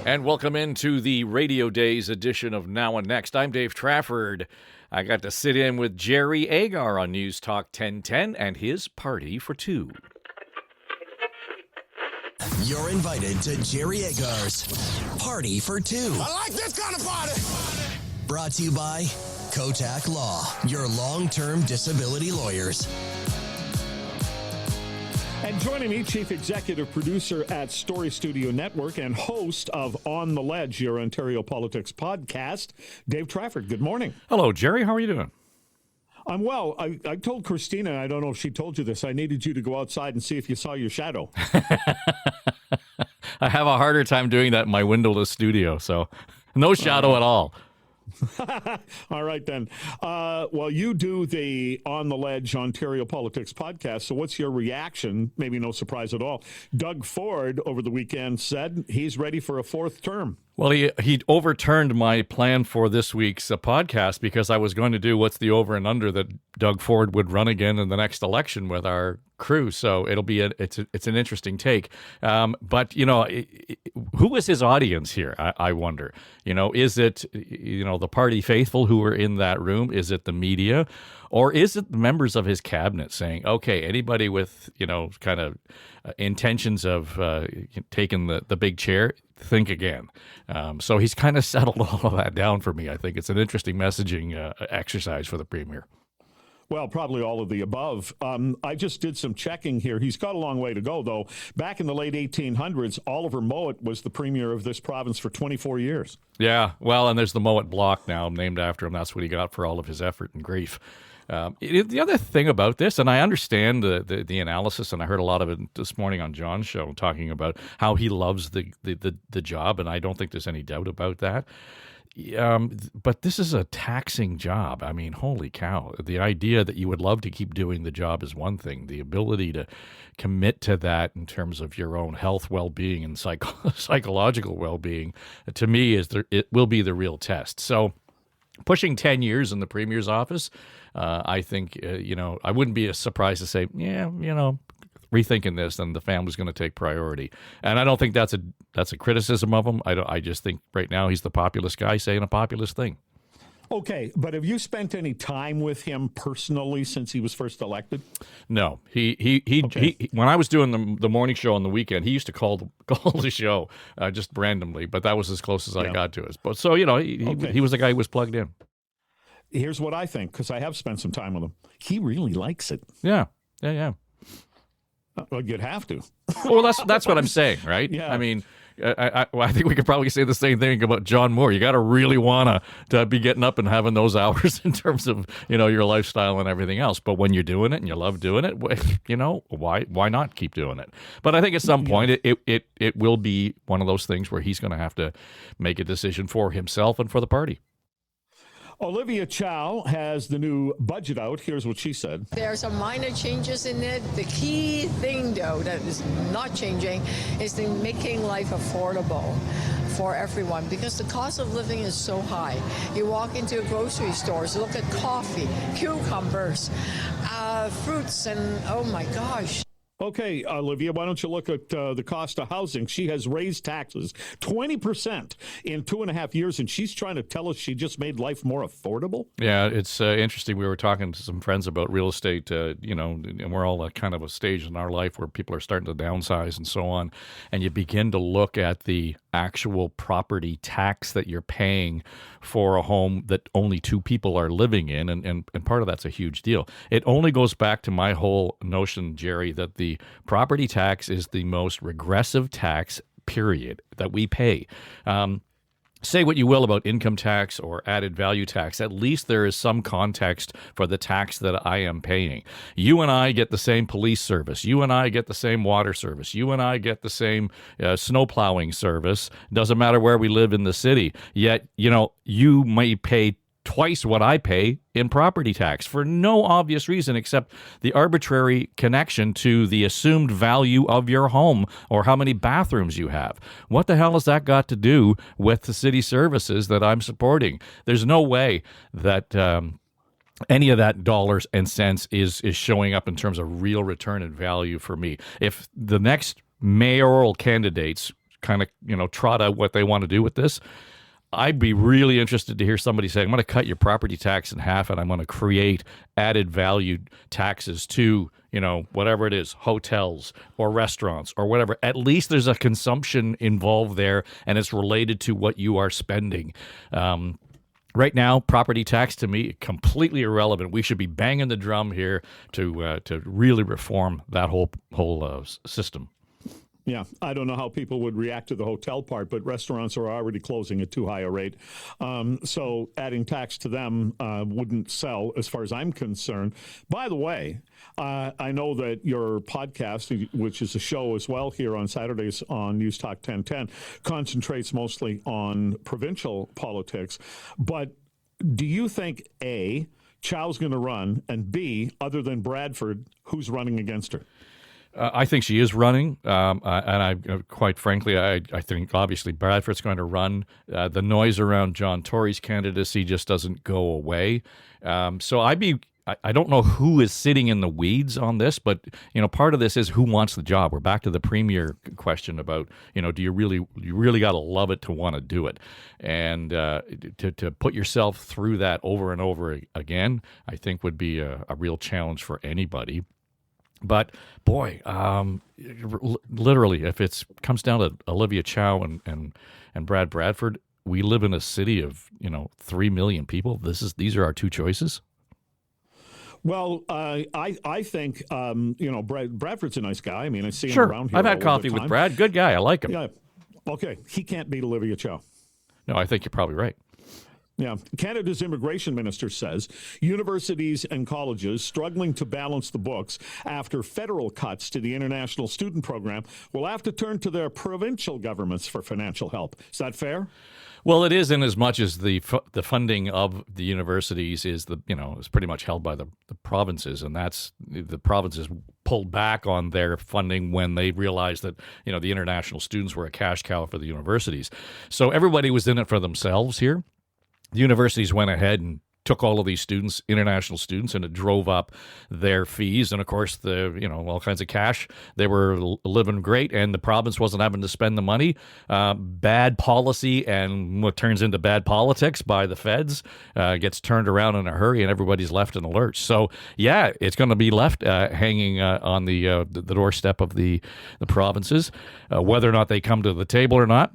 And welcome into the Radio Days edition of Now and Next. I'm Dave Trafford. I got to sit in with Jerry Agar on News Talk 1010 and his Party for Two. You're invited to Jerry Agar's Party for Two. I like this kind of party. Brought to you by Kotak Law, your long-term disability lawyers. And joining me, Chief Executive Producer at Story Studio Network and host of On the Ledge, your Ontario Politics podcast, Dave Trafford. Good morning. Hello, Jerry. How are you doing? I'm well. I told Christina, I don't know if she told you this, I needed you to go outside and see if you saw your shadow. I have a harder time doing that in my windowless studio, so no shadow at all. All right, then. Well, you do the On the Ledge Ontario Politics podcast, so what's your reaction? Maybe no surprise at all. Doug Ford over the weekend said he's ready for a fourth term. Well, he overturned my plan for this week's podcast because I was going to do what's the over and under that Doug Ford would run again in the next election with our crew. So it'll be it's an interesting take. But, you know, who is his audience here? I wonder. You know, is it, you know, the party faithful who were in that room? Is it the media? Or is it the members of his cabinet saying, okay, anybody with, you know, kind of intentions of taking the big chair, think again. So he's kind of settled all of that down for me. I think it's an interesting messaging exercise for the Premier. Well, probably all of the above. I just did some checking here. He's got a long way to go, though. Back in the late 1800s, Oliver Mowat was the premier of this province for 24 years. Yeah, well, and there's the Mowat Block now named after him. That's what he got for all of his effort and grief. The other thing about this, and I understand the analysis, and I heard a lot of it this morning on John's show talking about how he loves the job, and I don't think there's any doubt about that. But this is a taxing job. I mean, holy cow. The idea that you would love to keep doing the job is one thing. The ability to commit to that in terms of your own health, well-being, and psychological well-being, to me, it will be the real test. So pushing 10 years in the Premier's office, I think, I wouldn't be surprised to say, rethinking this, then the family's going to take priority. And I don't think that's a criticism of him. I just think right now he's the populist guy saying a populist thing. Okay, but have you spent any time with him personally since he was first elected? No. He when I was doing the morning show on the weekend, he used to call the show just randomly, but that was as close as I got to it. But so, he was the guy who was plugged in. Here's what I think, because I have spent some time with him. He really likes it. Yeah. Well, you'd have to. Well, that's what I'm saying, right? Yeah. I mean, I think we could probably say the same thing about John Moore. You got to really want to be getting up and having those hours in terms of, your lifestyle and everything else. But when you're doing it and you love doing it, why not keep doing it? But I think at some point it will be one of those things where he's going to have to make a decision for himself and for the party. Olivia Chow has the new budget out. Here's what she said. There are some minor changes in it. The key thing, though, that is not changing is the making life affordable for everyone because the cost of living is so high. You walk into grocery stores, look at coffee, cucumbers, fruits, and oh my gosh. Okay, Olivia, why don't you look at the cost of housing? She has raised taxes 20% in 2.5 years, and she's trying to tell us she just made life more affordable? Yeah, it's interesting. We were talking to some friends about real estate, and we're all at kind of a stage in our life where people are starting to downsize and so on, and you begin to look at the actual property tax that you're paying for a home that only two people are living in, and part of that's a huge deal. It only goes back to my whole notion, Jerry, that the property tax is the most regressive tax, period, that we pay. Say what you will about income tax or added value tax, at least there is some context for the tax that I am paying. You and I get the same police service. You and I get the same water service. You and I get the same snow plowing service. Doesn't matter where we live in the city. Yet, you may pay twice what I pay in property tax for no obvious reason except the arbitrary connection to the assumed value of your home or how many bathrooms you have. What the hell has that got to do with the city services that I'm supporting? There's no way that any of that dollars and cents is showing up in terms of real return and value for me. If the next mayoral candidates kind of, trot out what they want to do with this. I'd be really interested to hear somebody say, I'm going to cut your property tax in half and I'm going to create added value taxes to, whatever it is, hotels or restaurants or whatever. At least there's a consumption involved there and it's related to what you are spending. Right now, property tax to me completely irrelevant. We should be banging the drum here to really reform that whole system. Yeah, I don't know how people would react to the hotel part, but restaurants are already closing at too high a rate. So adding tax to them wouldn't sell as far as I'm concerned. By the way, I know that your podcast, which is a show as well here on Saturdays on News Talk 1010, concentrates mostly on provincial politics. But do you think, A, Chow's going to run, and B, other than Bradford, who's running against her? I think she is running, and I, quite frankly, I think obviously Bradford's going to run. The noise around John Tory's candidacy just doesn't go away. So I don't know who is sitting in the weeds on this, but part of this is who wants the job. We're back to the premier question about do you really got to love it to want to do it, and to put yourself through that over and over again, I think would be a real challenge for anybody. But boy, literally, if it comes down to Olivia Chow and Brad Bradford, we live in a city of 3 million people. These are our two choices. Well, I think Bradford's a nice guy. I mean, I see him Sure, around here. I've had coffee with Brad. Good guy. I like him. Yeah. Okay, he can't beat Olivia Chow. No, I think you're probably right. Yeah. Canada's immigration minister says universities and colleges struggling to balance the books after federal cuts to the international student program will have to turn to their provincial governments for financial help. Is that fair? Well, it is in as much as the funding of the universities is is pretty much held by the provinces, and that's the provinces pulled back on their funding when they realized that the international students were a cash cow for the universities. So everybody was in it for themselves here. The universities went ahead and took all of these students, international students, and it drove up their fees. And of course, all kinds of cash. They were living great, and the province wasn't having to spend the money. Bad policy and what turns into bad politics by the feds gets turned around in a hurry, and everybody's left in a lurch. So, yeah, it's going to be left hanging on the doorstep of the provinces, whether or not they come to the table or not.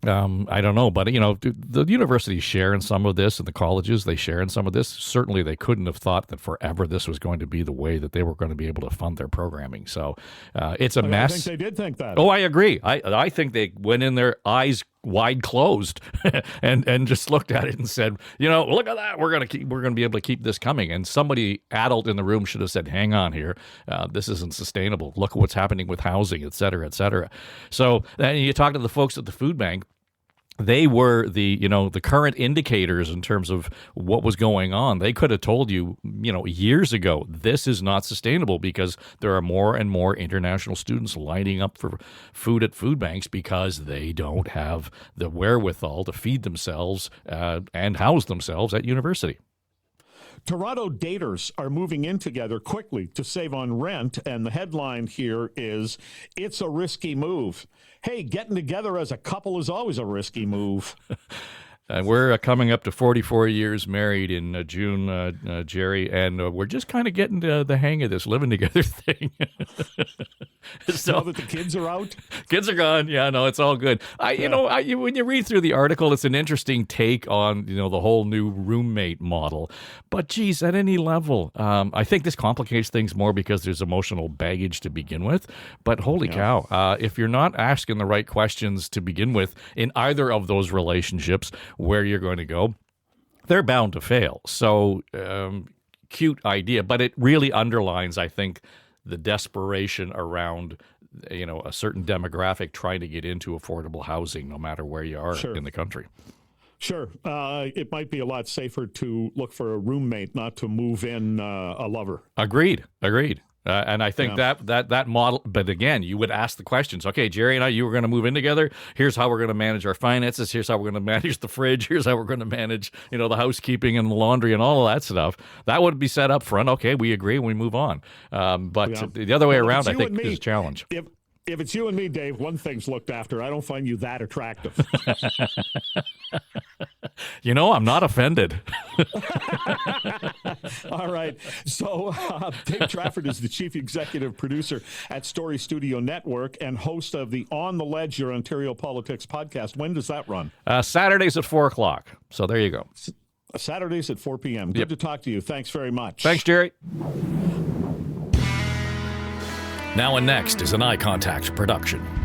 I don't know, but the universities share in some of this, and the colleges, they share in some of this. Certainly, they couldn't have thought that forever this was going to be the way that they were going to be able to fund their programming. So it's a mess. I think they did think that. Oh, I agree. I think they went in their eyes wide closed and just looked at it and said, look at that. We're going to be able to keep this coming. And somebody adult in the room should have said, hang on here. This isn't sustainable. Look at what's happening with housing, et cetera, et cetera. So then you talk to the folks at the food bank. They were the current indicators in terms of what was going on. They could have told you, years ago, this is not sustainable because there are more and more international students lining up for food at food banks because they don't have the wherewithal to feed themselves and house themselves at university. Toronto daters are moving in together quickly to save on rent, and the headline here is, "It's a risky move." Hey, getting together as a couple is always a risky move. We're coming up to 44 years married in June, Jerry, and we're just kind of getting to the hang of this living together thing. So now that the kids are out? Kids are gone. Yeah, no, it's all good. When you read through the article, it's an interesting take on, the whole new roommate model. But, geez, at any level, I think this complicates things more because there's emotional baggage to begin with. But holy cow, if you're not asking the right questions to begin with in either of those relationships, where you're going to go, they're bound to fail. So, cute idea, but it really underlines, I think, the desperation around, a certain demographic trying to get into affordable housing, no matter where you are in the country. Sure. It might be a lot safer to look for a roommate, not to move in a lover. Agreed. And I think that model, but again, you would ask the questions. Okay, Jerry and I, you were going to move in together. Here's how we're going to manage our finances. Here's how we're going to manage the fridge. Here's how we're going to manage, the housekeeping and the laundry and all of that stuff. That would be set up front. Okay, we agree. We move on. But the other way around, I think, is a challenge. If it's you and me, Dave, one thing's looked after. I don't find you that attractive. I'm not offended. All right. So Dave Trafford is the chief executive producer at Story Studio Network and host of the On the Ledge, Your Ontario Politics podcast. When does that run? Saturdays at 4 o'clock. So there you go. Saturdays at 4 p.m. Good to talk to you. Thanks very much. Thanks, Jerry. Now and Next is an Eye Contact production.